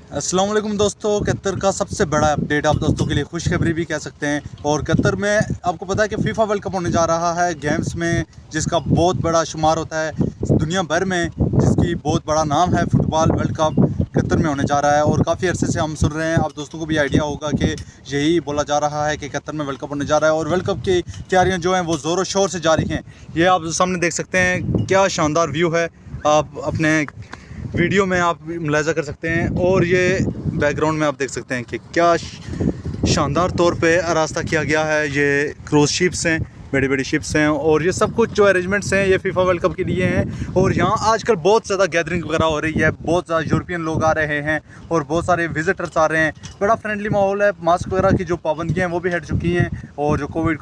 अस्सलाम वालेकुम दोस्तों। कतर का सबसे बड़ा अपडेट आप दोस्तों के लिए खुशखबरी भी कह सकते हैं। और कतर में आपको पता है कि फीफा वर्ल्ड कप होने जा रहा है गेम्स में, जिसका बहुत बड़ा शुमार होता है दुनिया भर में, जिसकी बहुत बड़ा नाम है फुटबॉल वर्ल्ड कप कतर में होने जा रहा है। और काफ़ी अरसे से हम सुन रहे हैं, आप दोस्तों को भी आइडिया होगा कि यही बोला जा रहा है कि कतर में वर्ल्ड कप होने जा रहा है। और वर्ल्ड कप की तैयारियाँ जो हैं वो ज़ोरों शोर से जारी हैं। ये आप सामने देख सकते हैं, क्या शानदार व्यू है। आप अपने वीडियो में आप मुलाहिज़ा कर सकते हैं। और ये बैकग्राउंड में आप देख सकते हैं कि क्या शानदार तौर पे आरास्ता किया गया है। ये क्रूज़ शिप्स हैं, बड़ी बड़ी शिप्स हैं, और ये सब कुछ जो अरेंजमेंट्स हैं ये फीफा वर्ल्ड कप के लिए हैं। और यहाँ आजकल बहुत ज़्यादा गैदरिंग वगैरह हो रही है, बहुत ज़्यादा यूरोपियन लोग आ रहे हैं और बहुत सारे विजिटर्स आ रहे हैं। बड़ा फ्रेंडली माहौल है। मास्क वगैरह की जो पाबंदियाँ हैं वो भी हट चुकी हैं। और जो कोविड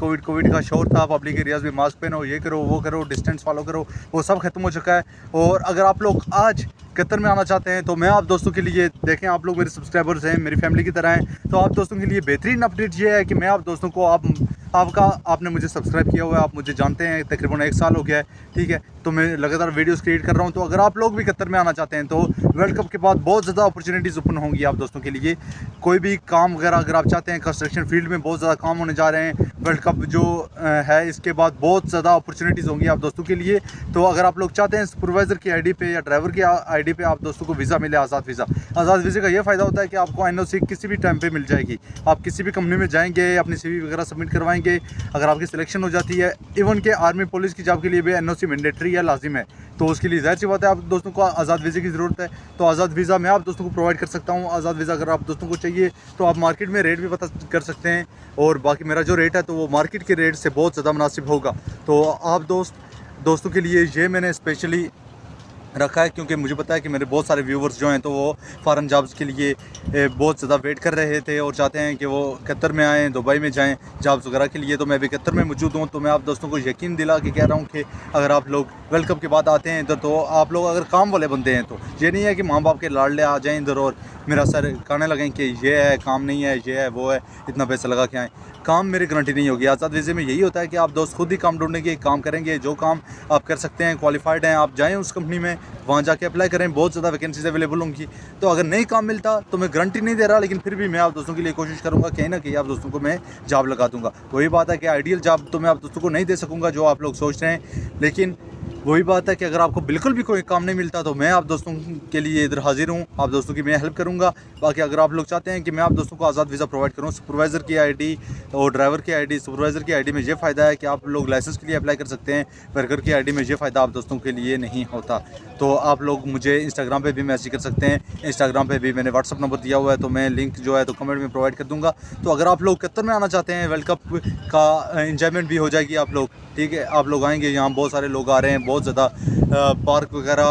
का शोर था, पब्लिक एरियाज़ में मास्क पहनो, ये करो, वो करो, डिस्टेंस फॉलो करो, वो सब खत्म हो चुका है। और अगर आप लोग आज कतर में आना चाहते हैं तो मैं आप दोस्तों के लिए, देखें आप लोग मेरे सब्सक्राइबर्स हैं, मेरी फैमिली की तरह हैं, तो आप दोस्तों के लिए बेहतरीन अपडेट ये है कि मैं आप दोस्तों को आपने मुझे सब्सक्राइब किया हुआ है, आप मुझे जानते हैं, तकरीबन 1 साल हो गया है, ठीक है। तो मैं लगातार वीडियोस क्रिएट कर रहा हूं। तो अगर आप लोग भी कतर में आना चाहते हैं तो वर्ल्ड कप के बाद बहुत ज़्यादा अपॉर्चुनिटीज़ ओपन होंगी आप दोस्तों के लिए। कोई भी काम वगैरह अगर आप चाहते हैं, कंस्ट्रक्शन फील्ड में बहुत ज़्यादा काम होने जा रहे हैं। वर्ल्ड कप जो है इसके बाद बहुत ज़्यादा अपॉर्चुनिटीज़ होंगी आप दोस्तों के लिए। तो अगर आप लोग चाहते हैं सुपरवाइज़र की आईडी पे या ड्राइवर की आईडी पे आप दोस्तों को वीज़ा मिले, आज़ाद वीज़े का ये फ़ायदा होता है कि आपको एनओसी किसी भी टाइम पे मिल जाएगी। आप किसी भी कंपनी में जाएंगे, अपनी सीवी वगैरह सबमिट करवाएंगे, अगर आपकी सिलेक्शन हो जाती है, इवन के आर्मी पुलिस की जॉब के लिए भी एनओसी मैंडेटरी है, लाजिम है। तो उसके लिए ज़ाहिर सी बात है आप दोस्तों को आज़ाद वीज़े की ज़रूरत है। तो आज़ाद वीज़ा मैं आप दोस्तों को प्रोवाइड कर सकता हूँ। आज़ाद वीज़ा अगर आप दोस्तों को चाहिए तो आप मार्केट में रेट भी पता कर सकते हैं, और बाकी मेरा जो रेट है तो वो मार्केट के रेट से बहुत ज़्यादा मुनासिब होगा। तो आप दोस्तों के लिए ये मैंने स्पेशली रखा है, क्योंकि मुझे पता है कि मेरे बहुत सारे व्यूवर्स जो हैं तो वो फॉरेन जॉब्स के लिए बहुत ज़्यादा वेट कर रहे थे और चाहते हैं कि वो कतर में आएँ, दुबई में जाएँ जॉब्स वगैरह के लिए। तो मैं भी कतर में मौजूद हूँ। तो मैं आप दोस्तों को यकीन दिला के कह रहा हूँ कि अगर आप लोग वर्ल्ड कप के बाद आते हैं इधर, तो आप लोग अगर काम वाले बनते हैं तो ये नहीं है कि माँ बाप के लाडले आ जाएँ इधर और मेरा सर कहने लगें कि ये है काम नहीं है, ये है वो है, इतना पैसा लगा के आएँ। काम मेरी गारंटी नहीं होगी। आज़ाद वीज़े में यही होता है कि आप दोस्त खुद ही काम ढूंढेंगे, काम करेंगे, जो काम आप कर सकते हैं, क्वालिफाइड हैं, आप जाएं उस कंपनी में, वहाँ जाके अप्लाई करें, बहुत ज़्यादा वैकेंसीज अवेलेबल होंगी। तो अगर नहीं काम मिलता तो मैं गारंटी नहीं दे रहा, लेकिन फिर भी मैं आप दोस्तों के लिए कोशिश करूँगा, कहीं ना कहीं आप दोस्तों को मैं जॉब लगा दूँगा। वही बात है कि आइडियल जॉब तो मैं आप दोस्तों को नहीं दे सकूँगा जो आप लोग सोच रहे हैं, लेकिन वही बात है कि अगर आपको बिल्कुल भी कोई काम नहीं मिलता तो मैं आप दोस्तों के लिए इधर हाजिर हूँ, आप दोस्तों की मैं हेल्प करूँगा। बाकी अगर आप लोग चाहते हैं कि मैं आप दोस्तों को आज़ाद वीज़ा प्रोवाइड करूँ, सुपरवाइज़र की आईडी और ड्राइवर की आईडी, सुपरवाइज़र की आईडी में ये फ़ायदा है कि आप लोग लाइसेंस के लिए अप्लाई कर सकते हैं, वर्कर की आईडी में ये फ़ायदा आप दोस्तों के लिए नहीं होता। तो आप लोग मुझे इंस्टाग्राम पर भी मैसेज कर सकते हैं, इंस्टाग्राम पर भी मैंने व्हाट्सअप नंबर दिया हुआ है, तो मैं लिंक जो है तो कमेंट में प्रोवाइड कर दूँगा। तो अगर आप लोग कतर में आना चाहते हैं, वर्ल्ड कप का इंजॉयमेंट भी हो जाएगी आप लोग, ठीक है। आप लोग आएंगे, यहाँ बहुत सारे लोग आ रहे हैं, बहुत ज़्यादा पार्क वगैरह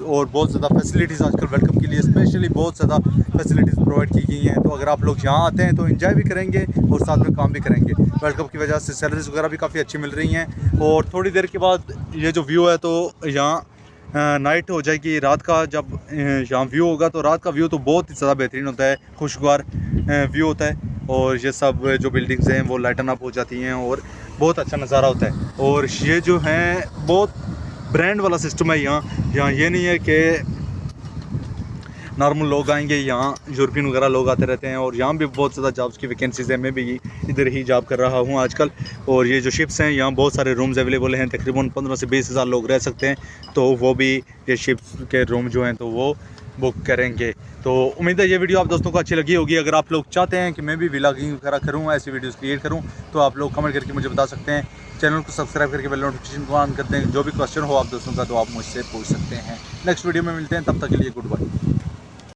और बहुत ज़्यादा फैसिलिटीज़ आजकल वर्ल्ड कप के लिए स्पेशली बहुत ज़्यादा फैसिलिटीज़ प्रोवाइड की गई हैं। तो अगर आप लोग यहाँ आते हैं तो एंजॉय भी करेंगे और साथ में काम भी करेंगे। वर्ल्ड कप की वजह से सैलरीज वगैरह भी काफ़ी अच्छी मिल रही हैं। और थोड़ी देर के बाद ये जो व्यू है तो यहाँ नाइट हो जाएगी, रात का जब यहाँ व्यू होगा तो रात का व्यू तो बहुत ही ज़्यादा बेहतरीन होता है, खुशगवार व्यू होता है। और ये सब जो बिल्डिंग्स हैं वो लाइटन अप हो जाती हैं और बहुत अच्छा नज़ारा होता है। और ये जो है बहुत ब्रांड वाला सिस्टम है यहाँ ये नहीं है कि नॉर्मल लोग आएंगे, यहाँ यूरोपियन वगैरह लोग आते रहते हैं। और यहाँ भी बहुत ज़्यादा जॉब्स की वैकेंसीज़ है, मैं भी इधर ही जॉब कर रहा हूँ आजकल। और ये जो शिप्स हैं यहाँ बहुत सारे रूम्स अवेलेबल हैं, तकरीबन 15 से 20 हज़ार लोग रह सकते हैं। तो वो भी ये शिप्स के रूम जो हैं तो वो बुक करेंगे। तो उम्मीद है ये वीडियो आप दोस्तों को अच्छी लगी होगी। अगर आप लोग चाहते हैं कि मैं भी व्लॉगिंग वगैरह करूँ, ऐसी वीडियोस क्रिएट करूँ, तो आप लोग कमेंट करके मुझे बता सकते हैं। चैनल को सब्सक्राइब करके बेल नोटिफिकेशन को ऑन कर दें। जो भी क्वेश्चन हो आप दोस्तों का तो आप मुझसे पूछ सकते हैं। नेक्स्ट वीडियो में मिलते हैं, तब तक के लिए गुड बाय।